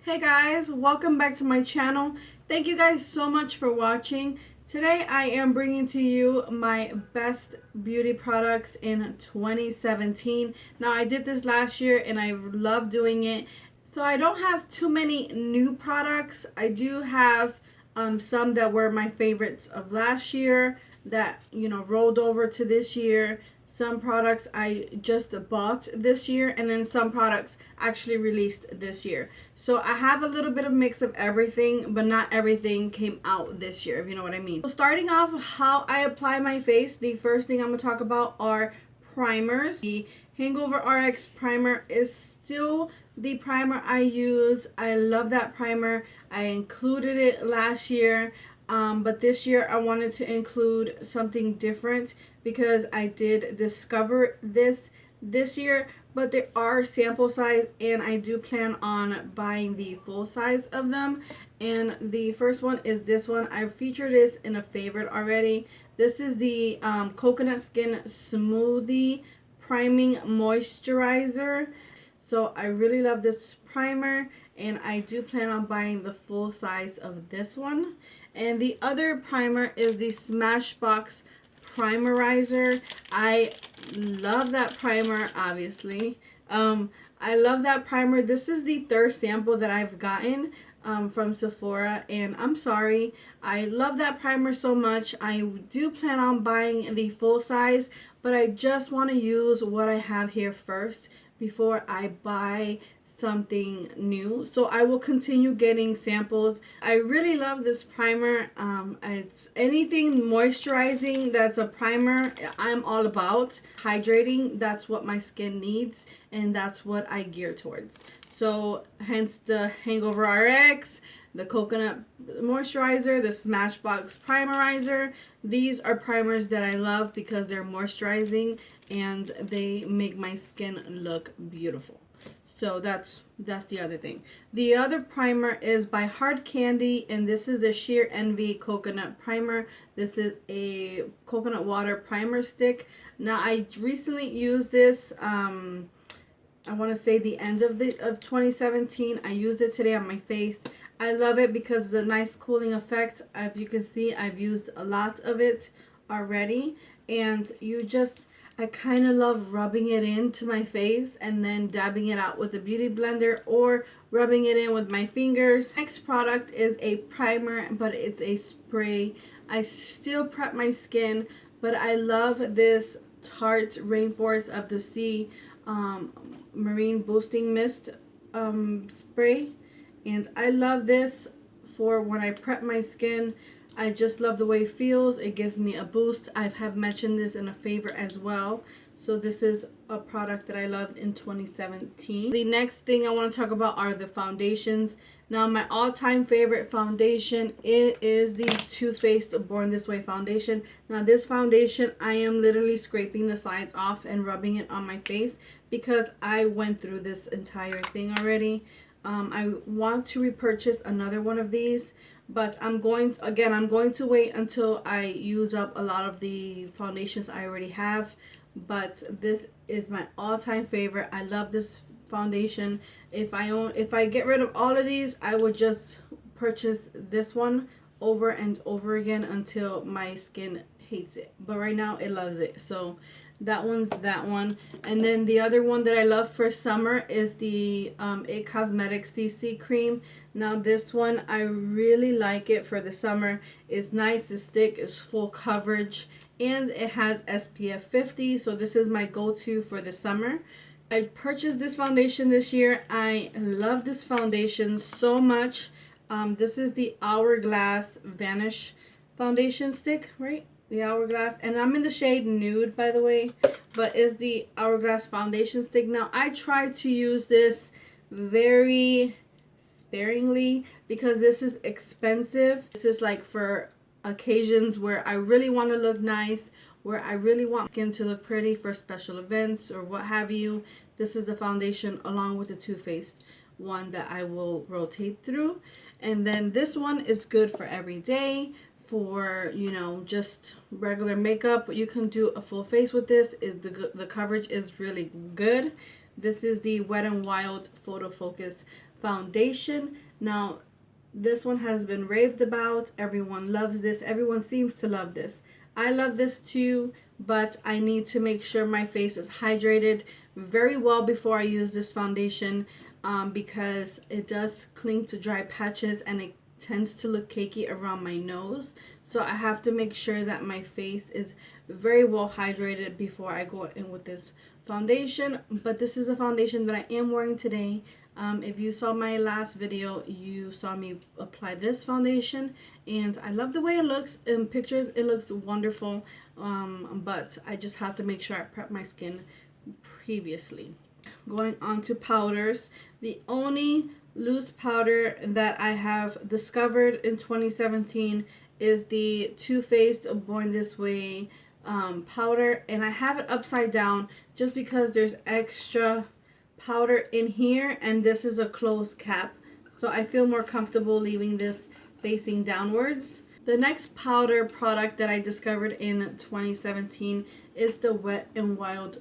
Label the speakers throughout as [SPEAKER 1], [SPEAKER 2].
[SPEAKER 1] Hey guys, welcome back to my channel. Thank you guys so much for watching. Today I am bringing to you my best beauty products in 2017. Now I did this last year and I love doing it. So I don't have too many new products. I do have some that were my favorites of last year that rolled over to this year. Some products I just bought this year, and then some products actually released this year. So I have a little bit of mix of everything, but not everything came out this year, if you know what I mean. So starting off how I apply my face, the first thing I'm going to talk about are primers. The Hangover RX primer is still the primer I use. I love that primer. I included it last year. But this year I wanted to include something different because I did discover this year, but there are sample size and I do plan on buying the full size of them. And the first one is this one. I've featured this in a favorite already. This is the Coconut Skin Smoothie Priming Moisturizer. So I really love this primer and I do plan on buying the full size of this one. And the other primer is the Smashbox Primerizer. I love that primer, obviously. I love that primer. This is the third sample that I've gotten from Sephora, and I'm sorry, I love that primer so much. I do plan on buying the full size, but I just want to use what I have here first before I buy something new. So I will continue getting samples. I really love this primer. It's anything moisturizing that's a primer, I'm all about. Hydrating, that's what my skin needs, and that's what I gear towards. So hence the Hangover RX, the Coconut Moisturizer, the Smashbox Primerizer. These are primers that I love because they're moisturizing and they make my skin look beautiful. So that's the other thing. The other primer is by Hard Candy, and this is the Sheer Envy Coconut Primer. This is a coconut water primer stick. Now I recently used this, I want to say the end of 2017. I used it today on my face. I love it because it's a nice cooling effect. As you can see, I've used a lot of it already, and I kind of love rubbing it into my face and then dabbing it out with a beauty blender or rubbing it in with my fingers. Next product is a primer, but it's a spray. I still prep my skin, but I love this Tarte Rainforest of the Sea Marine Boosting Mist spray. And I love this for when I prep my skin. I just love the way it feels. It gives me a boost. I have mentioned this in a favor as well. So this is a product that I loved in 2017. The next thing I want to talk about are the foundations. Now my all-time favorite foundation, it is the Too Faced Born This Way foundation. Now this foundation, I am literally scraping the sides off and rubbing it on my face because I went through this entire thing already. I want to repurchase another one of these, but I'm going to wait until I use up a lot of the foundations I already have. But this is my all-time favorite. I love this foundation. If I get rid of all of these, I would just purchase this one over and over again until my skin hates it. But right now it loves it. So that one's that one. And then the other one that I love for summer is the It Cosmetics CC cream. Now this one, I really like it for the summer. It's nice, it's thick, it's full coverage, and it has SPF 50. So this is my go-to for the summer. I purchased this foundation this year. I love this foundation so much. This is the Hourglass Vanish foundation stick, right? The Hourglass, and I'm in the shade Nude, by the way, but is the Hourglass foundation stick. Now I try to use this very sparingly because this is expensive. This is like for occasions where I really want to look nice, where I really want skin to look pretty for special events or what have you. This is the foundation along with the Too Faced one that I will rotate through. And then this one is good for every day, for just regular makeup. You can do a full face with this. The coverage is really good. This is the Wet n Wild Photo Focus foundation. Now, this one has been raved about. Everyone loves this. Everyone seems to love this. I love this too, but I need to make sure my face is hydrated very well before I use this foundation, because it does cling to dry patches and it tends to look cakey around my nose. So I have to make sure that my face is very well hydrated before I go in with this foundation. But this is a foundation that I am wearing today. If you saw my last video, you saw me apply this foundation, and I love the way it looks. In pictures it looks wonderful, but I just have to make sure I prep my skin previously. Going on to powders, the only loose powder that I have discovered in 2017 is the Too Faced Born This Way powder, and I have it upside down just because there's extra powder in here and this is a closed cap, so I feel more comfortable leaving this facing downwards. The next powder product that I discovered in 2017 is the Wet n Wild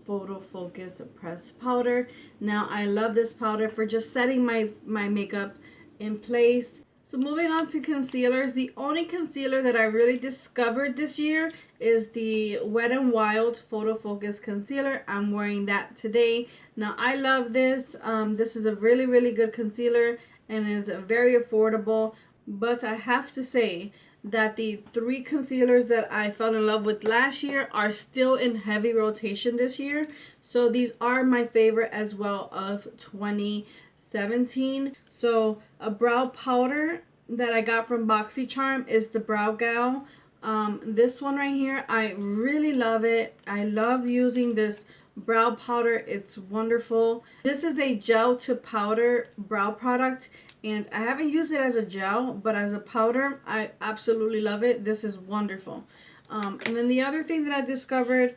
[SPEAKER 1] Photo Focus Press Powder. Now I love this powder for just setting my makeup in place. So moving on to concealers, the only concealer that I really discovered this year is the Wet n Wild Photo Focus Concealer. I'm wearing that today. Now I love this. This is a really good concealer and is very affordable. But I have to say that the 3 concealers that I fell in love with last year are still in heavy rotation this year. So these are my favorite as well of 2017. So a brow powder that I got from BoxyCharm is the Brow Gal. This one right here, I really love it. I love using this brow powder. It's wonderful. This is a gel to powder brow product, and I haven't used it as a gel, but as a powder I absolutely love it. This is wonderful. And then the other thing that I discovered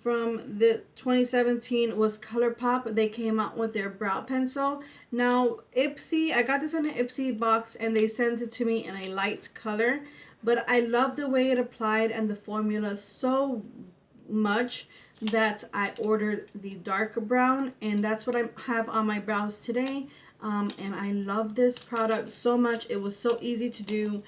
[SPEAKER 1] from the 2017 was ColourPop. They came out with their brow pencil. Now Ipsy, I got this in an Ipsy box and they sent it to me in a light color, but I love the way it applied and the formula so much that I ordered the dark brown, and that's what I have on my brows today. And I love this product so much. It was so easy to do.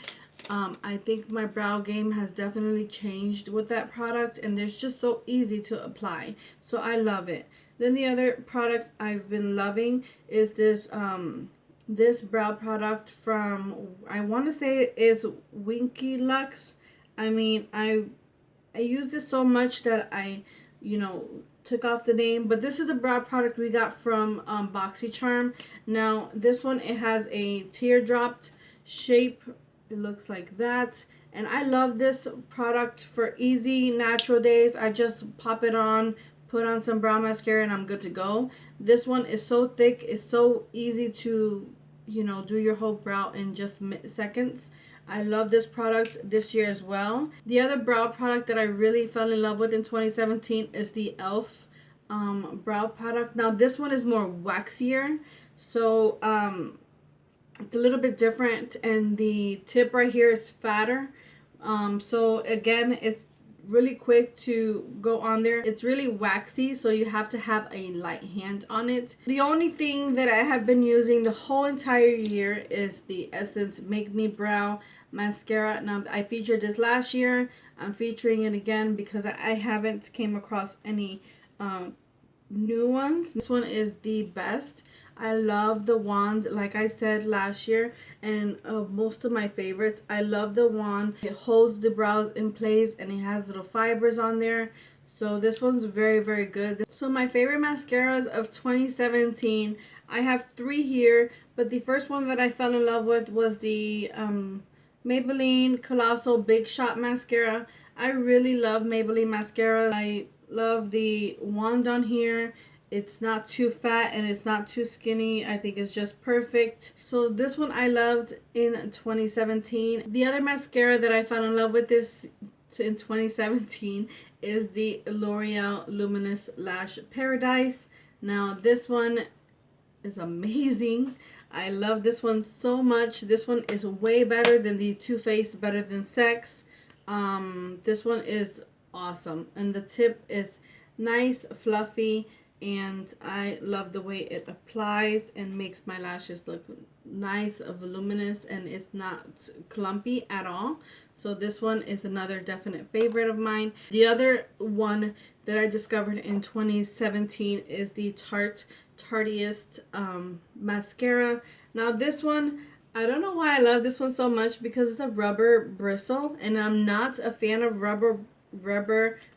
[SPEAKER 1] I think my brow game has definitely changed with that product, and it's just so easy to apply, so I love it. Then the other products I've been loving is this this brow product from, I want to say it is Winky Lux. I mean, I use this so much that I took off the name, but this is the brow product we got from BoxyCharm. Now this one, it has a teardrop shape. It looks like that, and I love this product for easy natural days. I just pop it on, put on some brow mascara, and I'm good to go. This one is so thick, it's so easy to do your whole brow in just seconds. I love this product this year as well. The other brow product that I really fell in love with in 2017 is the e.l.f. Brow product. Now this one is more waxier, so it's a little bit different, and the tip right here is fatter. So again, it's really quick to go on there. It's really waxy, so you have to have a light hand on it. The only thing that I have been using the whole entire year is the Essence Make Me Brow Mascara. Now I featured this last year. I'm featuring it again because I haven't came across any new ones. This one is the best. I love the wand, like I said last year, and most of my favorites. I love the wand. It holds the brows in place and it has little fibers on there. So this one's very good. So my favorite mascaras of 2017, I have 3 here, but the first one that I fell in love with was the Maybelline Colossal Big Shot Mascara. I really love Maybelline mascara. I love the wand on here. It's not too fat and it's not too skinny. I think it's just perfect. So this one I loved in 2017. The other mascara that I fell in love with this in 2017 is the L'Oreal Luminous Lash Paradise. Now this one is amazing. I love this one so much. This one is way better than the Too Faced Better Than Sex. This one is awesome, and the tip is nice, fluffy, and I love the way it applies and makes my lashes look nice, voluminous, and it's not clumpy at all. So this one is another definite favorite of mine. The other one that I discovered in 2017 is the Tartiest mascara. Now this one, I don't know why I love this one so much, because it's a rubber bristle, and I'm not a fan of rubber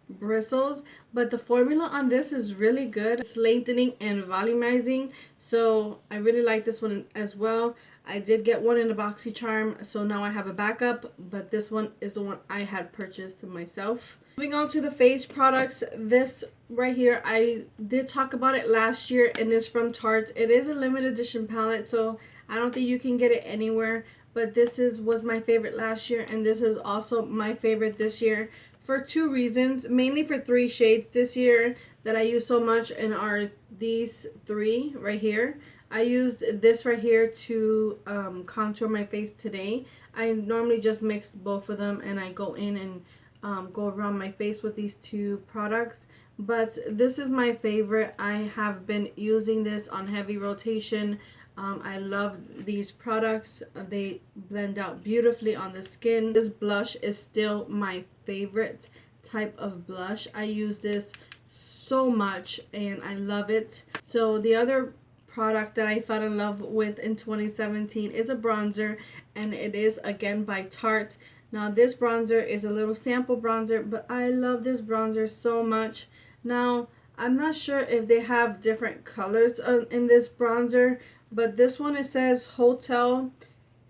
[SPEAKER 1] bristles, but the formula on this is really good. It's lengthening and volumizing, so I really like this one as well. I did get one in a BoxyCharm, so now I have a backup, but this one is the one I had purchased myself. Moving on to the face products, this right here, I did talk about it last year, and it's from Tarte. It is a limited edition palette, so I don't think you can get it anywhere, but this was my favorite last year, and this is also my favorite this year for two reasons, mainly for three shades this year that I use so much, and are these three right here. I used this right here to contour my face today. I normally just mix both of them, and I go in and go around my face with these two products, but this is my favorite. I have been using this on heavy rotation. I love these products. They blend out beautifully on the skin. This blush is still my favorite type of blush. I use this so much and I love it. So the other product that I fell in love with in 2017 is a bronzer, and it is again by Tarte. Now this bronzer is a little sample bronzer, but I love this bronzer so much. Now I'm not sure if they have different colors in this bronzer, but this one, it says Hotel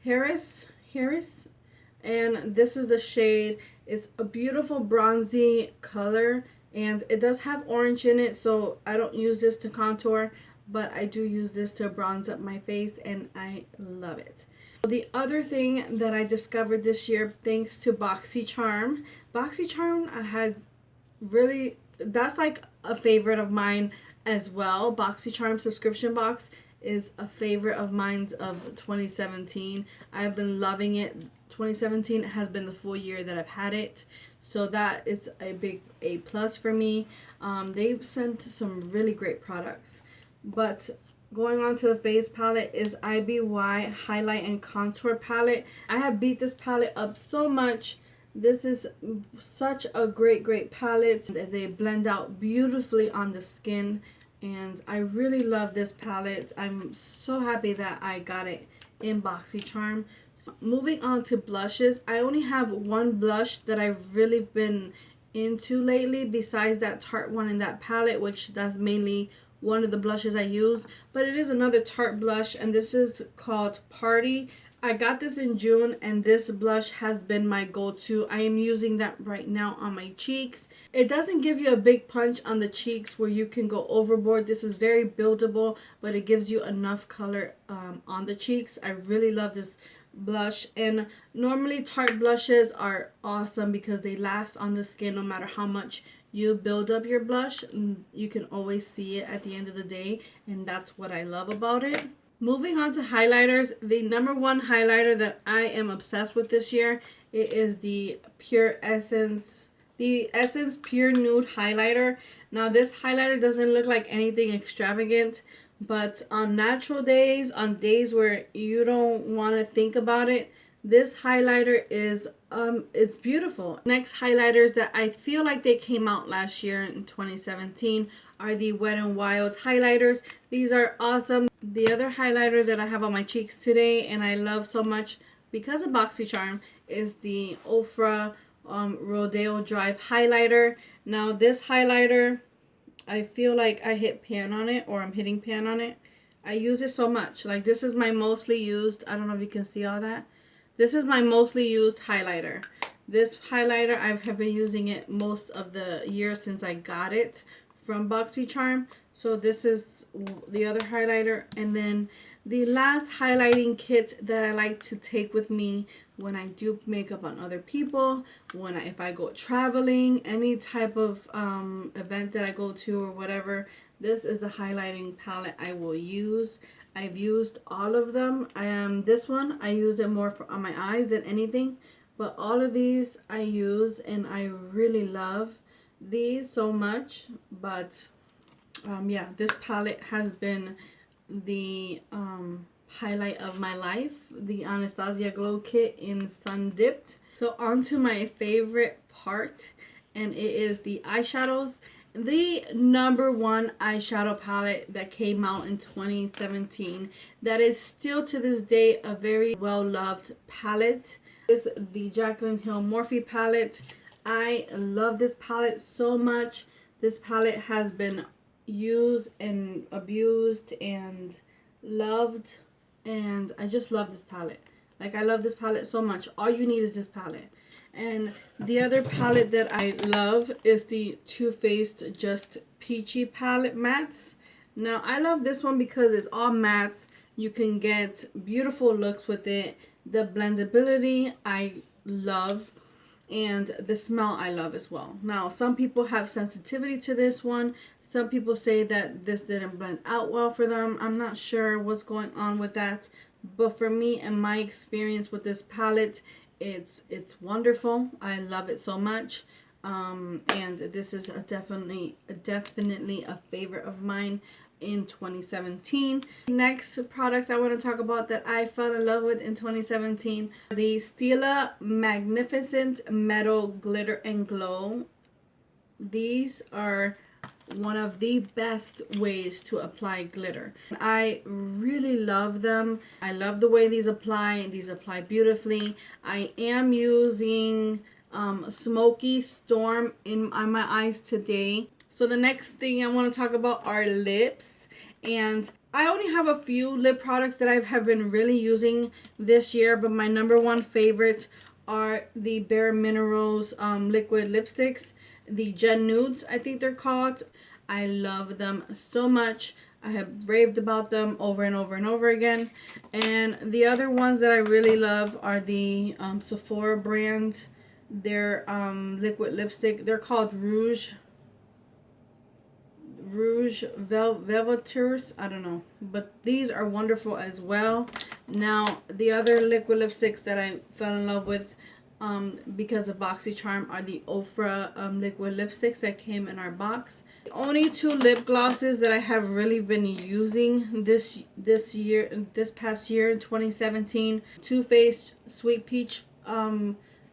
[SPEAKER 1] Harris, and this is the shade. It's a beautiful bronzy color, and it does have orange in it, so I don't use this to contour, but I do use this to bronze up my face, and I love it. The other thing that I discovered this year, thanks to BoxyCharm has really, that's like a favorite of mine as well. BoxyCharm subscription box is a favorite of mine of 2017. I've been loving it. 2017 has been the full year that I've had it, so that is a big A plus for me. They've sent some really great products. But going on to the face palette is IBY Highlight and Contour Palette. I have beat this palette up so much. This is such a great palette. They blend out beautifully on the skin, and I really love this palette. I'm so happy that I got it in BoxyCharm. So moving on to blushes, I only have one blush that I've really been into lately, besides that Tarte one in that palette, which that's mainly one of the blushes I use, but it is another Tarte blush, and this is called Party. I got this in June, and this blush has been my go-to. I am using that right now on my cheeks. It doesn't give you a big punch on the cheeks where you can go overboard. This is very buildable, but it gives you enough color on the cheeks. I really love this blush, and normally Tarte blushes are awesome because they last on the skin no matter how much you build up your blush. You can always see it at the end of the day, and that's what I love about it. Moving on to highlighters, the number one highlighter that I am obsessed with this year, it is the Essence Pure Nude Highlighter. Now this highlighter doesn't look like anything extravagant, but on natural days, on days where you don't want to think about it, this highlighter is it's beautiful. Next highlighters that I feel like they came out last year in 2017 are the Wet n Wild highlighters. These are awesome. The other highlighter that I have on my cheeks today, and I love so much because of BoxyCharm, is the Ofra Rodeo Drive highlighter. Now this highlighter, I feel like I hit pan on it, or I'm hitting pan on it. I use it so much. Like, this is my mostly used, I don't know if you can see all that. This is my mostly used highlighter. This highlighter, I have been using it most of the year since I got it from BoxyCharm. So this is the other highlighter. And then the last highlighting kit that I like to take with me when I do makeup on other people, if I go traveling, any type of event that I go to or whatever, this is the highlighting palette I will use. I've used all of them. This one, I use it more on my eyes than anything. But all of these I use, and I really love these so much. But Yeah, this palette has been the highlight of my life, the Anastasia Glow Kit in Sun Dipped. So on to my favorite part, and it is the eyeshadows. The #1 eyeshadow palette that came out in 2017 that is still to this day a very well loved palette is the Jaclyn Hill Morphe palette. I love this palette so much. This palette has been used and abused and loved, and I just love this palette. Like, I love this palette so much. All you need is this palette. And the other palette that I love is the Too Faced Just Peachy palette mattes. Now, I love this one because it's all mattes. You can get beautiful looks with it. The blendability I love, and the smell I love as well. Now, some people have sensitivity to this one. Some people say that this didn't blend out well for them. I'm not sure what's going on with that, but for me and my experience with this palette, it's wonderful. I love it so much. And this is definitely a favorite of mine in 2017. Next products I want to talk about that I fell in love with in 2017, the Stila Magnificent Metal Glitter and Glow. These are one of the best ways to apply glitter. I really love them. I love the way these apply. These apply beautifully. I am using Smoky Storm on my eyes today. So the next thing I want to talk about are lips, and I only have a few lip products that I have been really using this year, but my #1 favorites are the Bare Minerals liquid lipsticks, the Gen Nudes I think they're called. I love them so much. I have raved about them over and over and over again. And the other ones that I really love are the Sephora brand. Their liquid lipstick. They're called Rouge Velveteurs. I don't know. But these are wonderful as well. Now, the other liquid lipsticks that I fell in love with because of BoxyCharm are the Ofra liquid lipsticks that came in our box. The only 2 lip glosses that I have really been using this past year in 2017, Too Faced Sweet Peach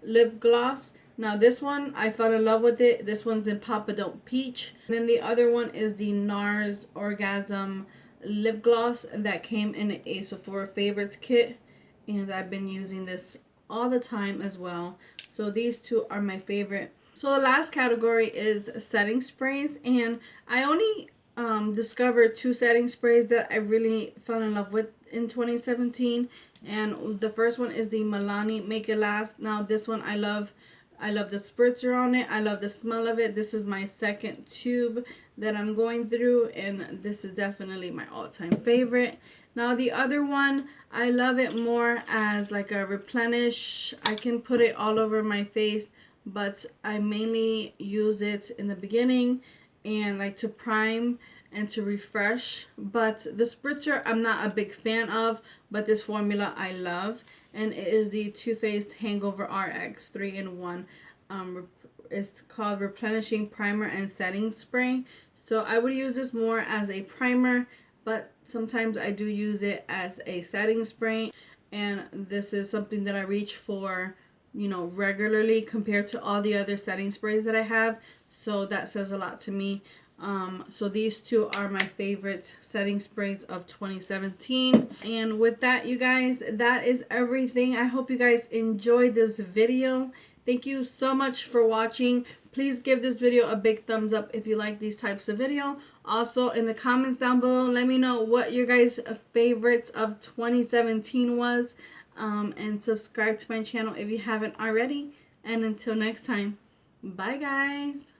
[SPEAKER 1] lip gloss. Now this one, I fell in love with it. This one's in Papa Don't Peach. And then the other one is the NARS Orgasm lip gloss that came in a Sephora Favorites kit. And I've been using this all the time as well. So these 2 are my favorite. So the last category is setting sprays. And I only discovered 2 setting sprays that I really fell in love with in 2017. And the first one is the Milani Make It Last. Now this one I love the spritzer on it. I love the smell of it. This is my second tube that I'm going through, and this is definitely my all-time favorite. Now the other one, I love it more as like a replenish. I can put it all over my face, but I mainly use it in the beginning and like to prime and to refresh. But the spritzer I'm not a big fan of, but this formula I love, and it is the Too Faced Hangover RX 3-in-1. It's called Replenishing Primer and Setting Spray. So I would use this more as a primer, but sometimes I do use it as a setting spray, and this is something that I reach for, you know, regularly compared to all the other setting sprays that I have. So that says a lot to me. So these 2 are my favorite setting sprays of 2017. And with that, you guys, that is everything. I hope you guys enjoyed this video. Thank you so much for watching. Please give this video a big thumbs up if you like these types of video. Also, in the comments down below, let me know what your guys' favorites of 2017 was. And subscribe to my channel if you haven't already. And until next time, bye guys.